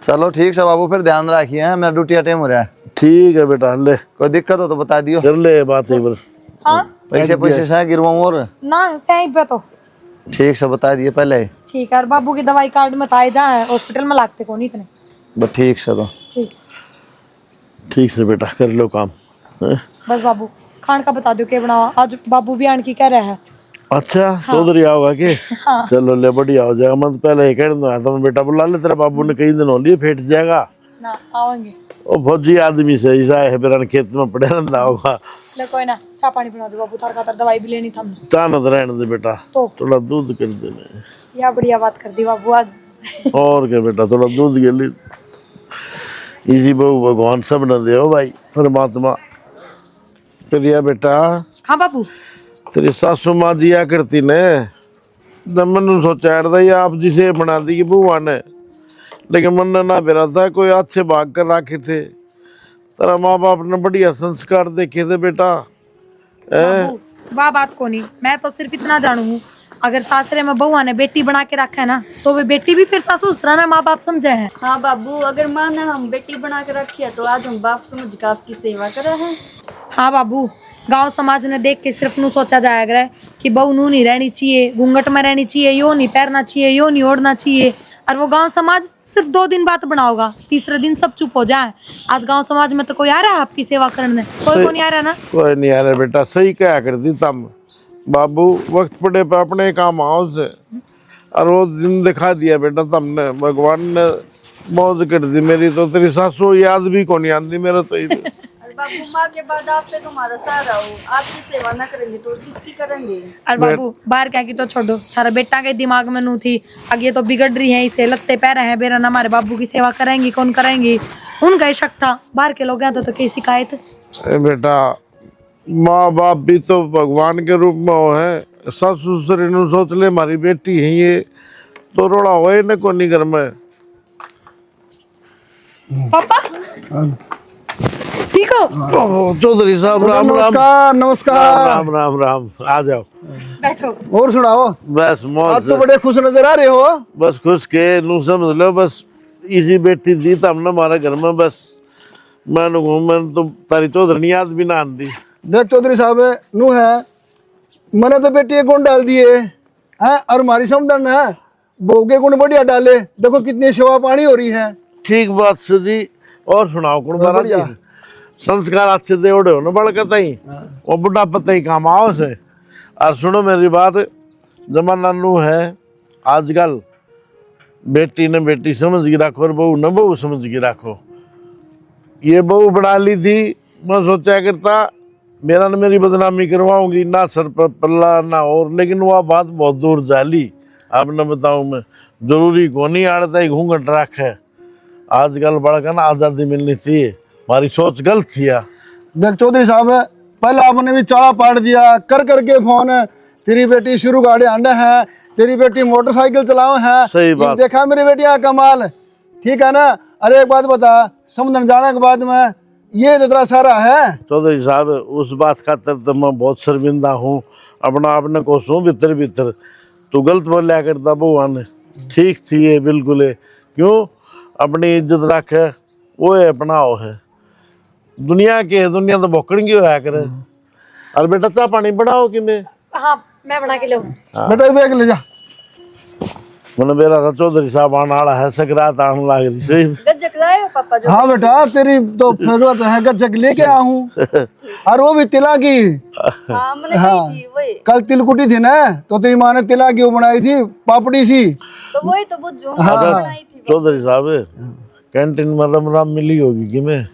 चलो ठीक है बाबू, फिर ध्यान रखिए, हैं मेरा ड्यूटी टाइम हो रहा है। ठीक है बेटा, ले कोई दिक्कत हो तो बता दियो। कर ले बात एक बार। हाँ पैसे से गिरवाऊं और ना सही पे तो ठीक से बता दिए पहले। ठीक है। और बाबू की दवाई कार्ड में ताए जा है, हॉस्पिटल में लागते को नहीं इतने। बस ठीक से तो ठीक से बेटा कर लो काम। बस बाबू खान का बता दो के बनावा, आज बाबू भी आन की कह रहा है। अच्छा चौधरी आओगा के? हाँ। चलो ले बढ़िया हो जाएगा। मैं तो पहले ही कह दूंगा तो बेटा बुला ले, तेरा बाबू ने कई दिन हो लिए फेट जाएगा ना, आवेंगे। ओ फौजी आदमी से ऐसा है, बेरा खेत में पड़े रहता होगा। ले कोई ना, चाय पानी बना दो बाबू, तार खातर दवाई भी लेनी थमने। चानत रहने दे बेटा, तो थोड़ा दूध कर देना। या बढ़िया बात कर दी बाबू आज। और क्या बेटा, थोड़ा दूध के लिए इसी बहु भगवान सब न दे भाई, परमात्मा। प्रिया बेटा। हाँ बाबू। तेरी सासू माँ जिया करती ने, मैंने सोचा ये आप जिसे बना दी बुआ ने, लेकिन मन ना बेरा था, कोई अच्छे भाग कर रखे थे। तेरा माँ बाप ने बढ़िया संस्कार देखे थे बेटा। वाह बात को नहीं, मैं तो सिर्फ इतना जानू हूँ, अगर सासरे में बहुआ ने बेटी बना के रखा है ना, तो वे बेटी भी फिर सासू ससुरा ना माँ बाप समझे हैं। हाँ बाबू, अगर माँ ने हम बेटी बना के रखी है तो आज हम बाप समझ के आपकी सेवा कर रहे हैं। हाँ बाबू, गांव समाज ने देख के सिर्फ नू सोचा जाएगा कि बहू नू नहीं रहनी चाहिए, घूंघट में रहनी चाहिए, यो नहीं पहनना चाहिए, यो नहीं ओढ़ना चाहिए। और वो गांव समाज सिर्फ 2 दिन बात बनाओगा, तीसरे दिन सब चुप हो जाए। आज गांव समाज में तो कोई आ रहा है आपकी सेवा करने? कोई को नहीं आ रहा ना। कोई नहीं आ रहा बेटा, सही क्या कर दी तम बाबू, वक्त पड़े पे अपने काम आओ से, और वो दिन दिखा दिया बेटा तुमने, भगवान ने मौज कर दी मेरी। तो तेरी सासू याद भी को नहीं आती मेरा तो। बाबू माँ के बाद आप पे तुम्हारा सहारा हो, आपकी सेवा ना करेंगे तो किसकी करेंगे? और बाबू बाहर क्या की तो छोड़ो, सारा बेटा के दिमाग में नू थी, अब ये तो बिगड़ रही है, इसे लगते पैर हैं बेरन, हमारे बाबू की सेवा करेंगी कौन करेंगी? उनका ही शक था, बाहर के लोग तो कई शिकायत। बेटा माँ बाप भी तो भगवान के रूप में हो है, सास ससुर इन सोच ले हमारी बेटी है ये, तो रोड़ा होए न को नहीं घर में। पापा ठीक हो? चौधरी साहब राम राम। नमस्कार। राम राम राम, आ जाओ बैठो। और सुनाओ। बस मौज। आज तो बड़े खुश नजर आ रहे हो। बस खुश के नू समझ लो, बस इसी बेटी दी तो हमने हमारे घर में, बस मैं तो तारी चौधरी याद भी ना आती। देख चौधरी साहब नू है, मैंने तो बेटी कौन डाल दिए है, और हमारी समझन है बहू के गुण बढ़िया डाले, देखो कितनी सेवा पानी हो रही है। ठीक बात से जी। और सुनाओ कुण महाराज जी, संस्कार अच्छे दे उड़े हो ना बड़कता ही वो बुढ़ा पता ही काम आओ से। और सुनो मेरी बात, जमाना नू है आजकल, बेटी ने बेटी समझ के रखो और बहू न बहू समझ के रखो। ये बहू बना ली थी, मैं सोचा करता मेरा न मेरी बदनामी करवाऊंगी, ना सर पर पल्ला ना और, लेकिन वह बात बहुत दूर जाली। अब न बताऊं मैं, जरूरी को नहीं आड़ता ही घूंघट रख है। आजकल बड़ा ना आज़ादी मिलनी चाहिए, हमारी सोच गलत थी यार। देख चौधरी साहब, पहले आपने भी चाड़ा पाड़ दिया कर करके फोन, तेरी बेटी शुरू गाड़ी आंडे है, तेरी बेटी मोटरसाइकिल चलाओ है। सही बात। देखा मेरी बेटी का कमाल, ठीक है ना। अरे एक बात बता, समझन जाने के बाद में ये तो तेरा सारा है। चौधरी साहब उस बात खातर तो मैं बहुत शर्मिंदा हूँ, अपना आपने कोसों भीतर भीतर। तू गलत बोलिया करता बउआ ने, ठीक थी ये बिल्कुल है। क्यों अपनी इज्जत रखे, वो है अपना वो है। दुनिया के दुनिया तो भोकड़गी होया करे। और बेटा चाह पानी बनाओ कि मैं? हाँ मैं बना के लाऊं। बेटा बैग ले जा। मैंने बेरा था चौधरी साहब आने वाला है, सकरात आने लग रही सही। गज्जक लाए हो पापा जो? हाँ बेटा, तेरी तो जरूरत है, गज्जक लेके आया हूँ। और वो भी तिला की। हाँ मैंने हाँ। कही थी वही। कल तिलकुटी थी ना, तो तेरी माँ ने तिला की वो बनाई थी, पापड़ी सी। तो वही तो बुझो हाँ। बनाई थी। चौधरी साहब कैंटीन में रम राम मिली होगी कि मैं?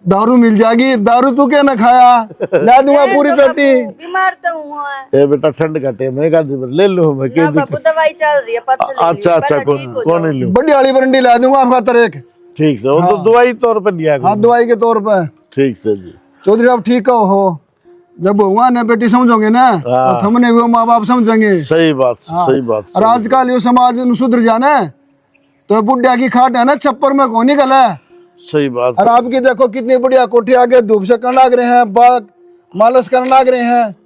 दारू मिल जाएगी, दारू तू क्या ना खाया, ला दूंगा पूरी पेटी। बीमार तो हुआ है ए बेटा ठंड का टाइम है, ले लो मैं ना बापू, दवाई चल रही है पत्थर ले लियो, अच्छा अच्छा पहले ठीक हो कौन जाओ। लूँ? बड़ी वाली बरंडी ला दूंगा आपका तरह। ठीक से, वो तो दवाई तौर पर लिया हाँ करो। दवाई के तौर पर। ठीक से जी। चौधरी साहब ठीक हो, जब हुआ ना बेटी समझोगे ना, हाँ। तो हमने वो माँ बाप समझेंगे। सही बात हाँ। सही बात। और आजकल ये समाज सुधर जाना, तो बुढ़िया की खाट है ना छप्पर में कौन निकला। सही बात। और आपकी देखो कितनी बढ़िया कोठी आगे धूप से करने लग रहे हैं, बात मालस करने लग रहे हैं।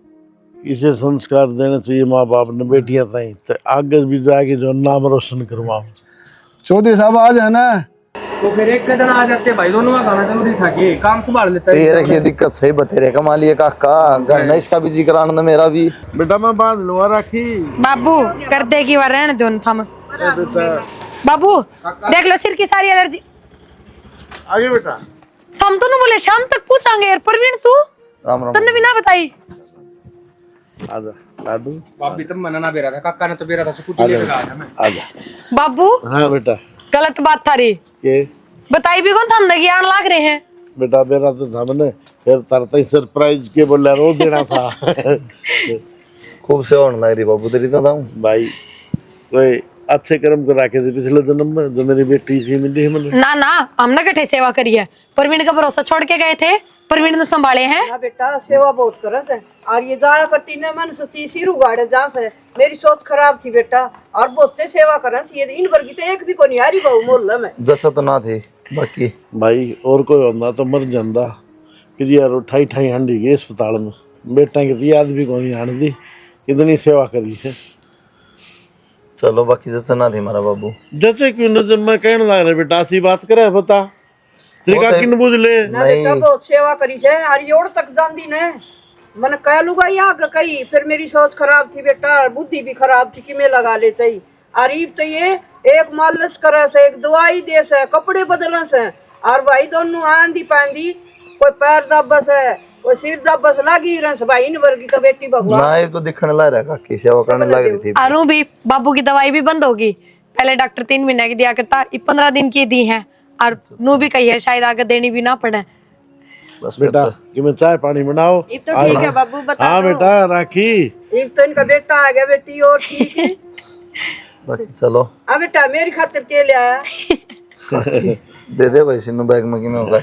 इसे संस्कार देना चाहिए माँ बाप ने बेटियां ताई, तो आगे भी जाके जो नाम रोशन करवाओ। चौधरी साहब आज है ना, तो फिर एक दिन आ जाते भाई, दोनों का खाना जरूरी था कि काम संभाल लेता है। ये रखिए दिक्कत सही बतेरे कमा लिए काका, घर न इसका भी जिक्र आनंद मेरा भी। बेटा मैं बांध लूंगा राखी। बाबू कर देगी वह रहने दो थम। बाबू देख लो सिर की सारी एलर्जी। आगे बेटा। हम तो ना बोले शाम तक पूछांगे यार, प्रवीण तू राम राम। तन्ने भी ना बताई। आजा लाडू बापी तब मना ना बेरा था, काका ने तो बेरा था स्कूटी लेकर आया मैं। आजा। बाबू हाँ बेटा। गलत बात था रे, के बताई भी कौन था, हम लगी आन लाग रहे हैं। बेटा मेरा तो था मैंने फिर तरता सरप्राइज के बोला रो देना था। खूब सेवा होने लग रही बाबू तेरी तो दाऊं। भाई कोई अच्छे कर्म करा के थे पिछले जन्म में, जो मेरी बेटी सी मिली है मैंने। ना ना हमने कठे सेवा करी है, प्रवीण का भरोसा छोड़ के गए थे, प्रवीण ने संभाले हैं। हाँ बेटा सेवा बहुत करस है। और ये जाया करती ने मन सोची सिरू गाड़े जा से, मेरी सोच खराब थी बेटा, और बहुते सेवा करस। ये इन वर्गी तो एक भी को नहीं आ रही बहु मोहल्ले में। जैसा तो ना थे बाकी। भाई और कोई होता तो मर जाता, फिर यार उठाई ठाई हांडी गए अस्पताल में, बेटा की तो याद भी कोई आने दी, इतनी सेवा करी है। चलो बाकी जैसा ना थी हमारा बाबू। जैसे क्यों नजर में कहने लग रहे बेटा ऐसी बात करे बता, तरीका किन बुझ ले। ना बेटा बहुत सेवा करी से, और योड़ तक जांदी ने मन कह लूगा आग कही। फिर मेरी सोच खराब थी बेटा, बुद्धि भी खराब थी कि मैं लगा ले चाहिए। अरीब तो ये एक मालिश करे से, एक दवाई दे से, कपड़े बदल से, और भाई दोनों आंधी पांदी, कोई पैर दबस है, कोई सिर दबस लगी रस। भाई इन वर्गी तो बेटी भगवान ना ये तो दिखने लग रहा है काकी, सेवा करने लग रही थी। अरु भी बाबू की दवाई भी बंद होगी, पहले डॉक्टर 3 महीने की दिया करता, 15 दिन की दी है, और नू भी कही है शायद आगे देनी भी ना पड़े। बस बेटा कि मैं चाय पानी बनाओ। ये तो ठीक है बाबू, बता हाँ दो। बेटा राखी। एक तो इनका बेटा आ गया, बेटी और ठीक है। बाकी चलो अब बेटा मेरी खातिर के ले आया, दे दे भाई सिन्नू बैग में कि मैं होगा।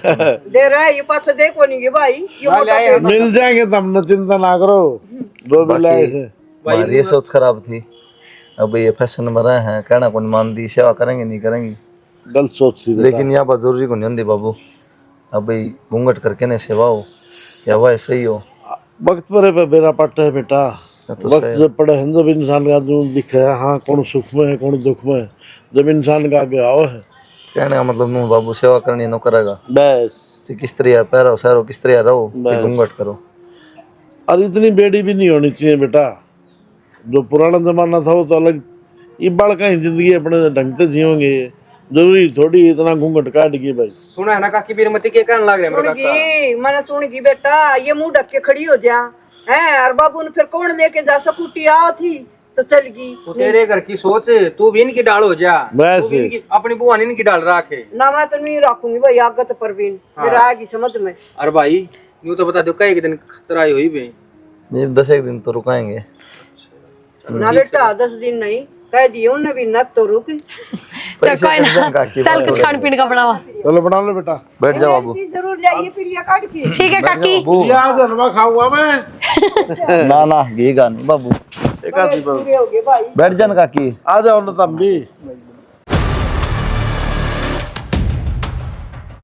दे रहा है ये पास देखो नहीं गे भाई, ये मोटा पेड़। मिल जाएंगे तब न, चिंता ना करो, जो भी लाए से। हमारी ये सोच खराब थी, अब ये फैशन में रहे हैं, कहना कौन मान दी, सेवा करेंगे नहीं करेंगे, गलत सोच थी लेकिन यहाँ बात जरूरी को नहीं होती बाबू। अब भाई घूंघट करके ना सेवा हो या वह सही हो, वक्त पर बेरा पट है बेटा। तो वक्त जब पड़े हैं जब इंसान का जो दिखे है, हाँ कौन सुख में है कौन दुख में है, जब इंसान का आगे आओ है। कहने का मतलब नू बाबू सेवा करनी नो करेगा, बस किस तरह पैरो सैरो किस तरह रहो, घूंघट करो। और इतनी बेड़ी भी नहीं होनी चाहिए बेटा, जो पुराना जमाना था वो तो अलग ये बड़का ही जिंदगी अपने ढंग से जियोगे, जरूरी थोड़ी इतना घूंघट काट के भाई। सुना है ना काकी बीरमती के कहने लग रहे मेरे काका। सुनगी मैंने सुनगी बेटा, ये मुंह ढक के खड़ी हो जा है। और बाबू ने फिर कौन लेके जा, स्कूटी आ थी तो चल गई। तू तेरे घर की सोच, तू भी इनकी डाल हो जा। बस। तू भी अपनी बुआ ने इनकी डाल रखे ना, मैं तो नहीं रखूंगी भाई आगत परवीन, फिर आएगी समझ में। अरे भाई यूं तो बता दो कई दिन खतराई हुई भी। ये 10 दिन तो रुकाएंगे। ना बेटा 10 दिन नहीं कह दिए उन्हें भी, न तो रुक। तो कोई ना, चल कुछ खान पीने का बनावा। चलो बना लो बेटा, बैठ जा बाबू। जरूर लाइए फिर ये काट के। ठीक है काकी। याद हलवा खाऊंगा मैं। ना ना ये गा नहीं बाबू, एक आधी पर पूरे हो गए भाई। बैठ जा ना काकी। आ जाओ ना तुम भी।